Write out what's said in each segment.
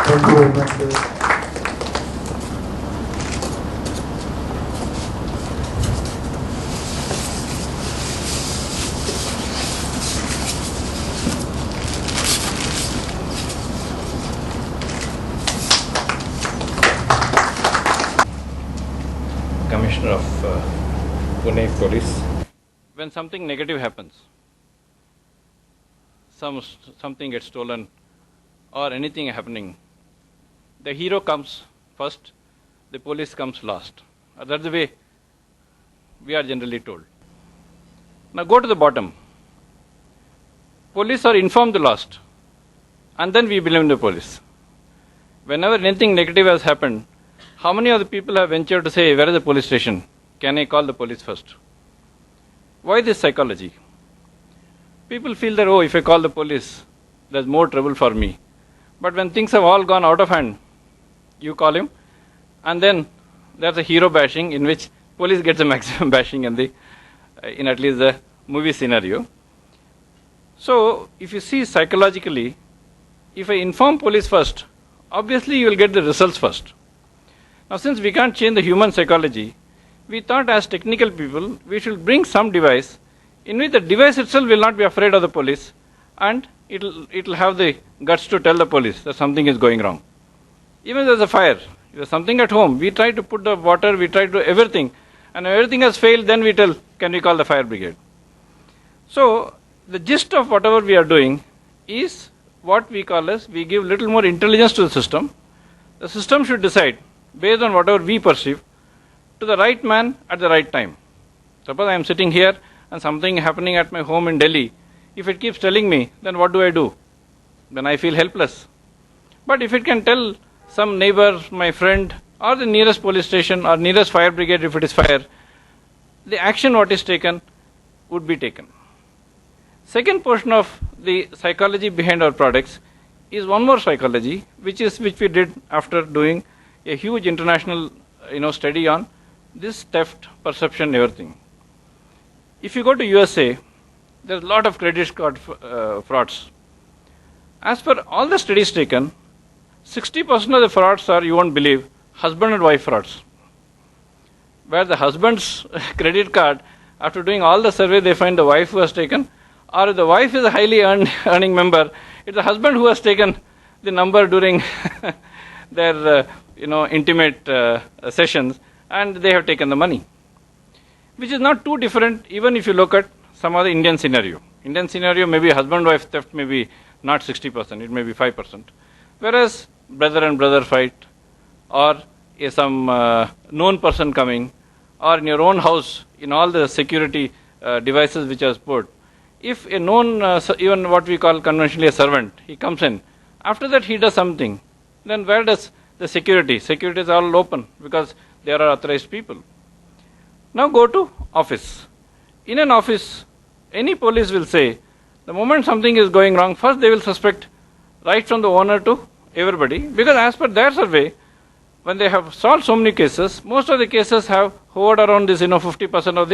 Thank you very much, sir. Commissioner of Pune Police. When something negative happens, something gets stolen or anything happening, the hero comes first, the police comes last. That's the way we are generally told. Now go to the bottom. Police are informed the last, and then we blame the police. Whenever anything negative has happened, how many of the people have ventured to say, where is the police station? Can I call the police first? Why this psychology? People feel that, oh, if I call the police, there's more trouble for me. But when things have all gone out of hand, you call him, and then there's a hero bashing in which police gets a maximum bashing in at least the movie scenario. So, if you see psychologically, if I inform police first, obviously you will get the results first. Now, since we can't change the human psychology, we thought as technical people, we should bring some device in which the device itself will not be afraid of the police, and it'll have the guts to tell the police that something is going wrong. Even if there's a fire, if there's something at home, we try to put the water, we try to do everything, and if everything has failed, then we tell, can we call the fire brigade? So, the gist of whatever we are doing is what we call as, we give little more intelligence to the system. The system should decide, based on whatever we perceive, to the right man at the right time. Suppose I am sitting here and something happening at my home in Delhi. If it keeps telling me, then what do? Then I feel helpless. But if it can tell some neighbor, my friend, or the nearest police station or nearest fire brigade if it is fire, the action what is taken would be taken. Second portion of the psychology behind our products is one more psychology, which we did after doing a huge international study on this theft, perception, everything. If you go to USA, there's a lot of credit card frauds. As per all the studies taken, 60% of the frauds are, you won't believe, husband and wife frauds. Where the husband's credit card, after doing all the survey, they find the wife who has taken, or if the wife is a highly earning member, it's the husband who has taken the number during their intimate sessions, and they have taken the money. Which is not too different even if you look at some other Indian scenario. Indian scenario, maybe husband-wife theft may be not 60%, it may be 5%. Whereas brother and brother fight, or some known person coming, or in your own house, in all the security devices which are put, if a known, even what we call conventionally a servant, he comes in, after that he does something, then where does the security? Security is all open because there are authorized people. Now go to office. In an office, any police will say, the moment something is going wrong, first they will suspect right from the owner to everybody, because as per their survey, when they have solved so many cases, most of the cases have hovered around this 50% of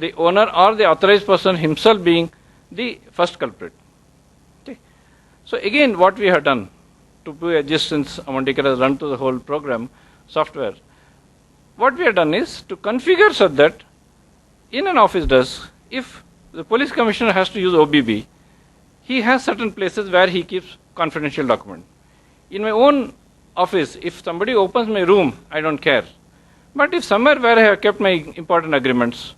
the owner or the authorized person himself being the first culprit. Okay. So again, what we have done, to do a gist, since Umranikar has run through the whole program, software, what we have done is to configure such that in an office desk, if the police commissioner has to use OBB, he has certain places where he keeps confidential document. In my own office, if somebody opens my room, I don't care. But if somewhere where I have kept my important agreements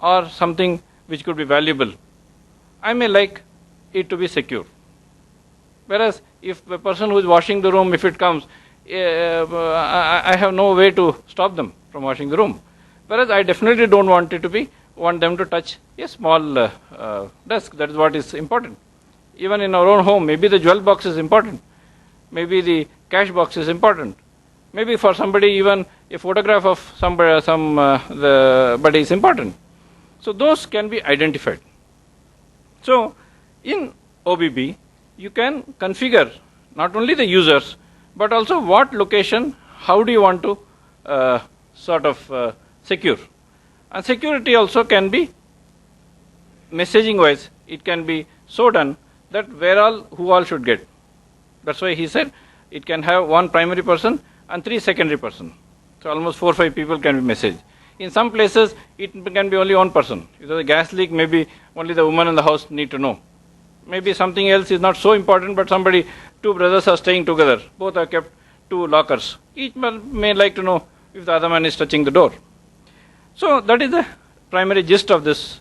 or something which could be valuable, I may like it to be secure. Whereas if the person who is washing the room, if it comes, I have no way to stop them from washing the room. Whereas I definitely don't want them to touch a small desk. That is what is important. Even in our own home, maybe the jewel box is important. Maybe the cash box is important. Maybe for somebody, even a photograph of somebody is important. So those can be identified. So in OBB, you can configure not only the users, but also what location, how do you want to secure. And security also can be messaging wise, it can be so done that who all should get. That's why he said it can have one primary person and 3 secondary person. So almost 4 or 5 people can be messaged. In some places, it can be only one person. If there's a gas leak, maybe only the woman in the house need to know. Maybe something else is not so important, but somebody, 2 brothers are staying together. Both are kept 2 lockers. Each man may like to know if the other man is touching the door. So that is the primary gist of this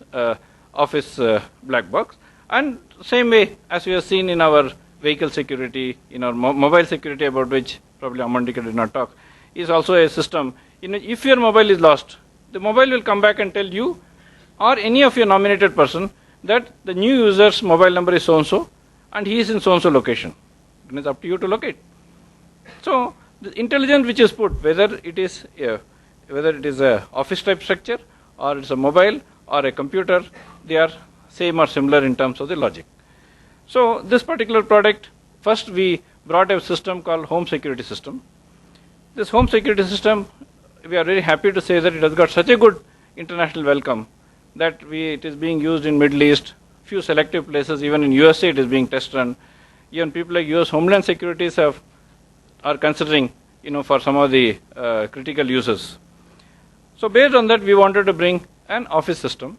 office black box. And same way as we have seen in our vehicle security, in our mobile security, about which probably Umranikar did not talk, is also a system. If your mobile is lost, the mobile will come back and tell you or any of your nominated person that the new user's mobile number is so-and-so and he is in so-and-so location. It is up to you to locate. So the intelligence which is put, whether it is a office type structure or it's a mobile or a computer, they are same or similar in terms of the logic. So this particular product, first we brought a system called home security system. This home security system, we are very happy to say that it has got such a good international welcome that it is being used in Middle East, few selective places, even in USA it is being test run. Even people like US Homeland Securities are considering, for some of the critical uses. So based on that, we wanted to bring an office system.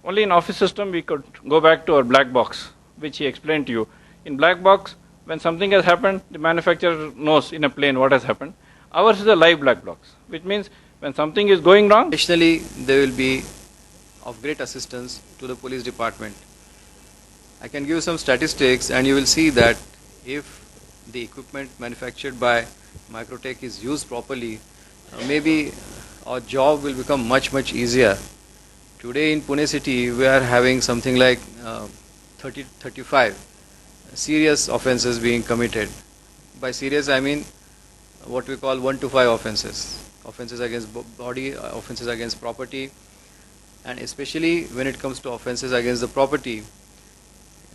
Only in office system we could go back to our black box, which he explained to you. In black box, when something has happened, the manufacturer knows in a plane what has happened. Ours is a live black box, which means when something is going wrong. Additionally, they will be of great assistance to the police department. I can give some statistics and you will see that if the equipment manufactured by Microtech is used properly, maybe our job will become much easier. Today in Pune city, we are having something like 35 serious offences being committed. By serious, I mean what we call 1 to 5 offences. Offences against body, offences against property, and especially when it comes to offences against the property,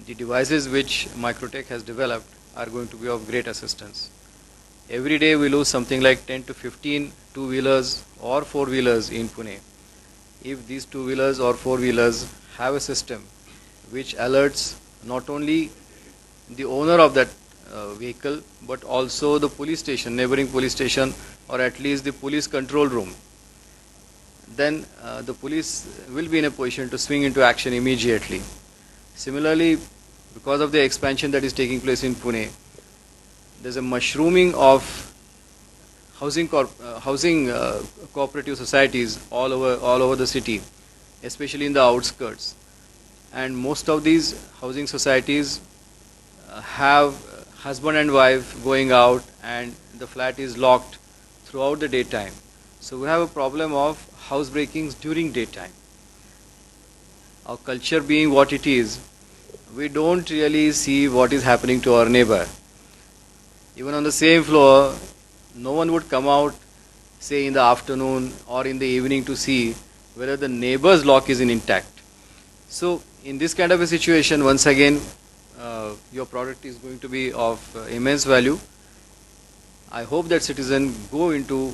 the devices which Microtech has developed are going to be of great assistance. Every day we lose something like 10 to 15 two-wheelers or four-wheelers in Pune. If these two-wheelers or four-wheelers have a system which alerts not only the owner of that vehicle but also the police station, neighboring police station, or at least the police control room, then the police will be in a position to swing into action immediately. Similarly, because of the expansion that is taking place in Pune, there is a mushrooming of housing cooperative societies all over the city, especially in the outskirts. And most of these housing societies have husband and wife going out and the flat is locked throughout the daytime. So we have a problem of house breakings during daytime. Our culture being what it is, we don't really see what is happening to our neighbor. Even on the same floor, no one would come out, say in the afternoon or in the evening, to see whether the neighbor's lock is intact. So in this kind of a situation, once again, your product is going to be of immense value. I hope that citizens go into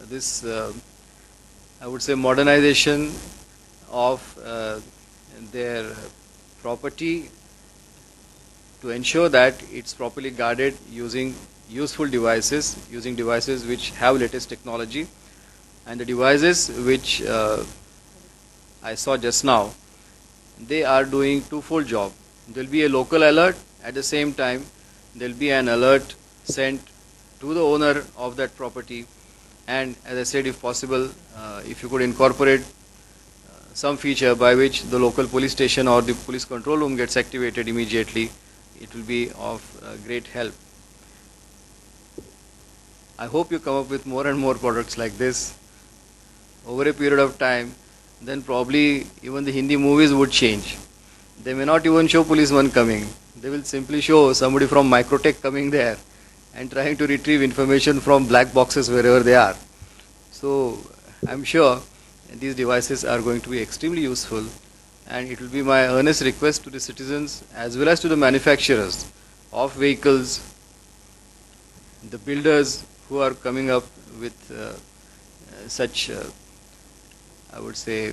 this, I would say, modernization of their property to ensure that it's properly guarded using useful devices, using devices which have latest technology, and the devices which I saw just now, they are doing twofold job. There will be a local alert, at the same time there will be an alert sent to the owner of that property, and as I said, if possible, if you could incorporate some feature by which the local police station or the police control room gets activated immediately, it will be of great help. I hope you come up with more and more products like this over a period of time. Then probably even the Hindi movies would change. They may not even show policeman coming. They will simply show somebody from Microtech coming there and trying to retrieve information from black boxes wherever they are. So I'm sure these devices are going to be extremely useful, and it will be my earnest request to the citizens as well as to the manufacturers of vehicles, the builders who are coming up with such I would say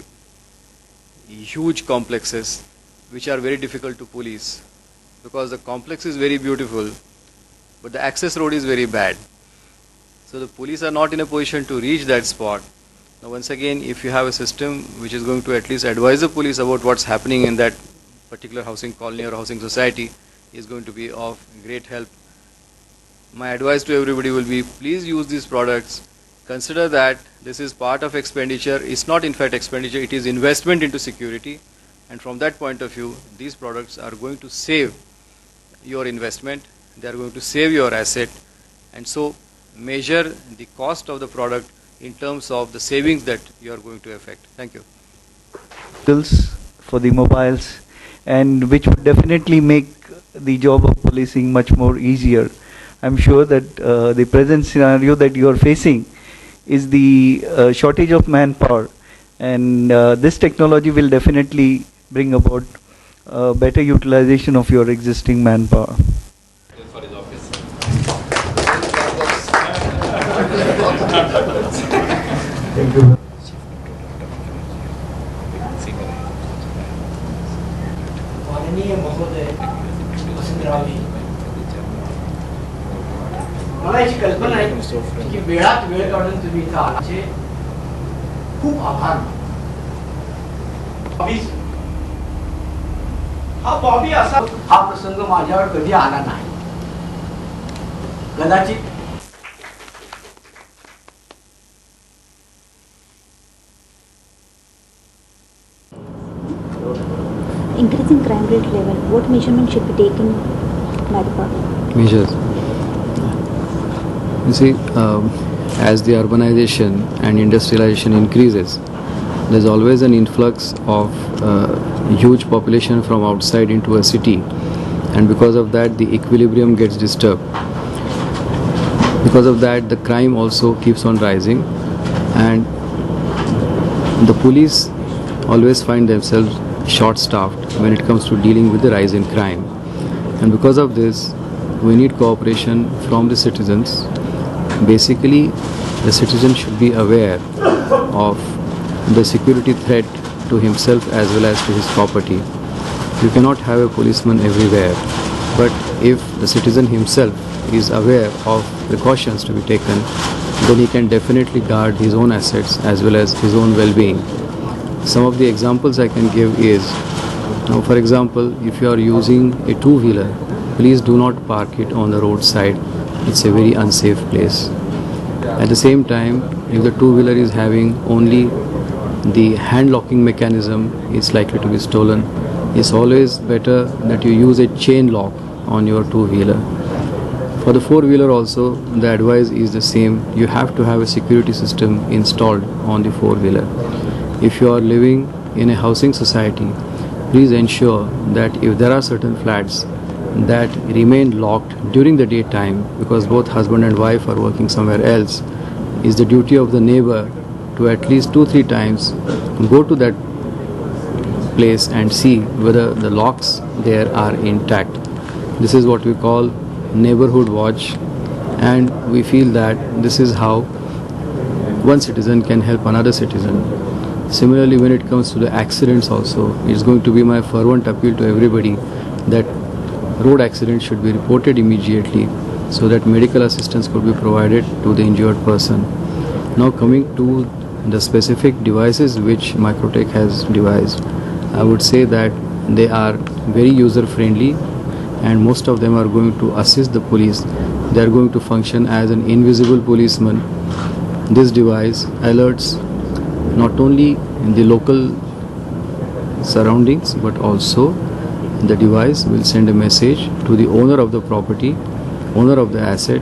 huge complexes which are very difficult to police, because the complex is very beautiful but the access road is very bad. So the police are not in a position to reach that spot. Now once again, if you have a system which is going to at least advise the police about what's happening in that particular housing colony or housing society, is going to be of great help. My advice to everybody will be, please use these products. Consider that this is part of expenditure. It's not in fact expenditure, it is investment into security. And from that point of view, these products are going to save your investment, they are going to save your asset, and so measure the cost of the product in terms of the savings that you are going to effect. Thank you. Tools for the mobiles, and which would definitely make the job of policing much more easier. I'm sure that the present scenario that you are facing is the shortage of manpower, and this technology will definitely bring about better utilization of your existing manpower. For his office. Thank you. माननीय महोदय वसंतरावजी, मला याची कल्पना आहे की वेळात वेळ काढून तुम्ही इथं आलाचे खूप आभार. हा बॉबी असा हा प्रसंग माझ्यावर कधी आला नाही. कदाचित increasing crime rate level, what measurement should be taken by the government? Measures. You see, as the urbanization and industrialization increases, there's always an influx of huge population from outside into a city, and because of that the equilibrium gets disturbed. Because of that the crime also keeps on rising, and the police always find themselves short-staffed when it comes to dealing with the rise in crime. And because of this, we need cooperation from the citizens. Basically, the citizen should be aware of the security threat to himself as well as to his property. You cannot have a policeman everywhere, but if the citizen himself is aware of precautions to be taken, then he can definitely guard his own assets as well as his own well-being. Some of the examples I can give is, now for example, if you are using a two-wheeler, please do not park it on the roadside. It's a very unsafe place. At the same time, if the two-wheeler is having only the hand locking mechanism, is likely to be stolen. It's always better that you use a chain lock on your two-wheeler. For the four-wheeler also, the advice is the same. You have to have a security system installed on the four-wheeler. If you are living in a housing society, please ensure that if there are certain flats that remain locked during the daytime because both husband and wife are working somewhere else, is the duty of the neighbor to at least 2-3 times go to that place and see whether the locks there are intact. This is what we call neighborhood watch, and we feel that this is how one citizen can help another citizen. Similarly, when it comes to the accidents also, it's going to be my fervent appeal to everybody that road accidents should be reported immediately so that medical assistance could be provided to the injured person. Now coming to the specific devices which Microtech has devised, I would say that they are very user friendly and most of them are going to assist the police. They are going to function as an invisible policeman. This device alerts not only in the local surroundings but also the device will send a message to the owner of the property, owner of the asset,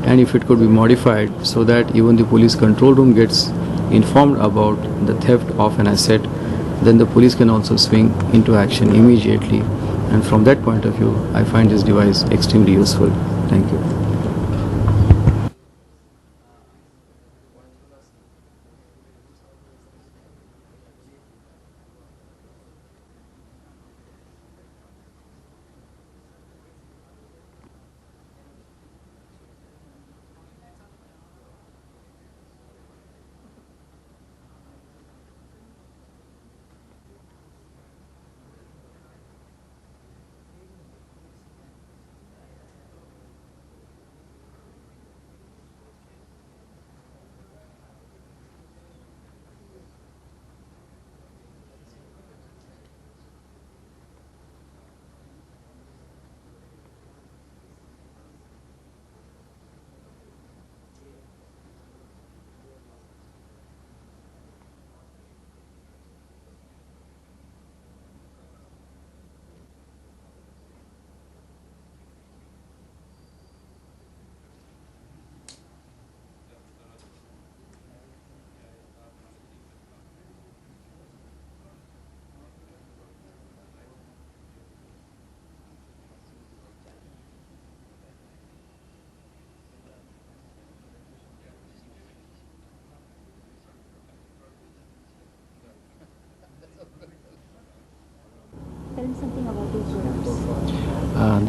and if it could be modified so that even the police control room gets informed about the theft of an asset, then the police can also swing into action immediately. And from that point of view, I find this device extremely useful. Thank you.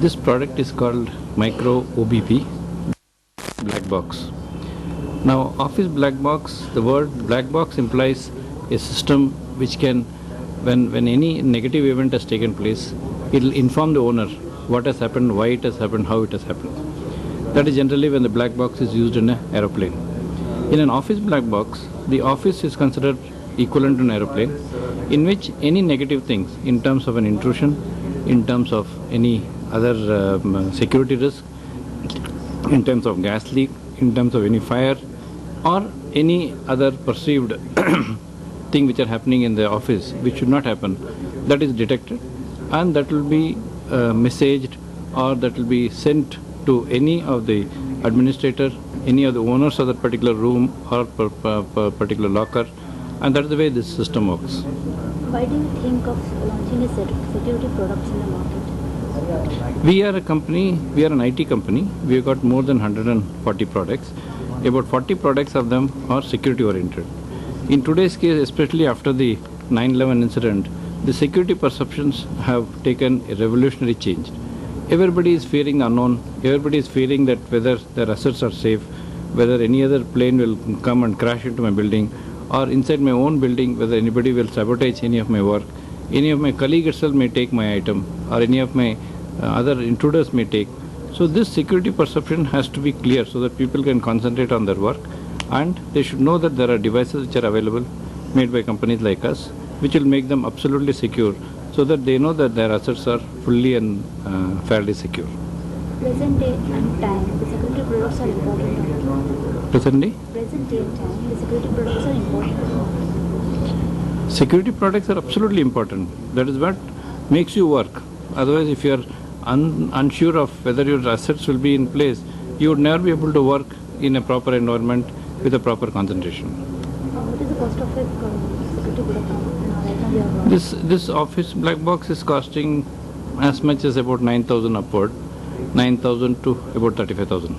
This product is called Micro OBB black box. Now, office black box, the word black box implies a system which can, when any negative event has taken place, it will inform the owner what has happened, why it has happened, how it has happened. That is generally when the black box is used in an aeroplane. In an office black box, the office is considered equivalent to an aeroplane, in which any negative things in terms of an intrusion, in terms of any other security risk, in terms of gas leak, in terms of any fire, or any other perceived thing which are happening in the office which should not happen, that is detected, and that will be messaged, or that will be sent to any of the administrator, any of the owners of that particular room or particular locker, and that is the way this system works. Why do you think of launching a security products in the market? We are a company, we are an IT company. We have got more than 140 products. About 40 products of them are security oriented. In today's case, especially after the 9/11 incident, the security perceptions have taken a revolutionary change. Everybody is fearing the unknown. Everybody is fearing that whether their assets are safe, whether any other plane will come and crash into my building, or inside my own building, whether anybody will sabotage any of my work, any of my colleagues itself may take my item, or any of my other intruders may take. So this security perception has to be clear so that people can concentrate on their work, and they should know that there are devices which are available, made by companies like us, which will make them absolutely secure, so that they know that their assets are fully and fairly secure. Present day and time, the security products are important. Present day? Present day and time, the security products are important. Security products are absolutely important. That is what makes you work. Otherwise, if you are unsure of whether your assets will be in place, you would never be able to work in a proper environment with a proper concentration. What is the cost of a security product right now we are launching? This office black box is costing as much as about 9,000 upward, 9,000 to about 35,000.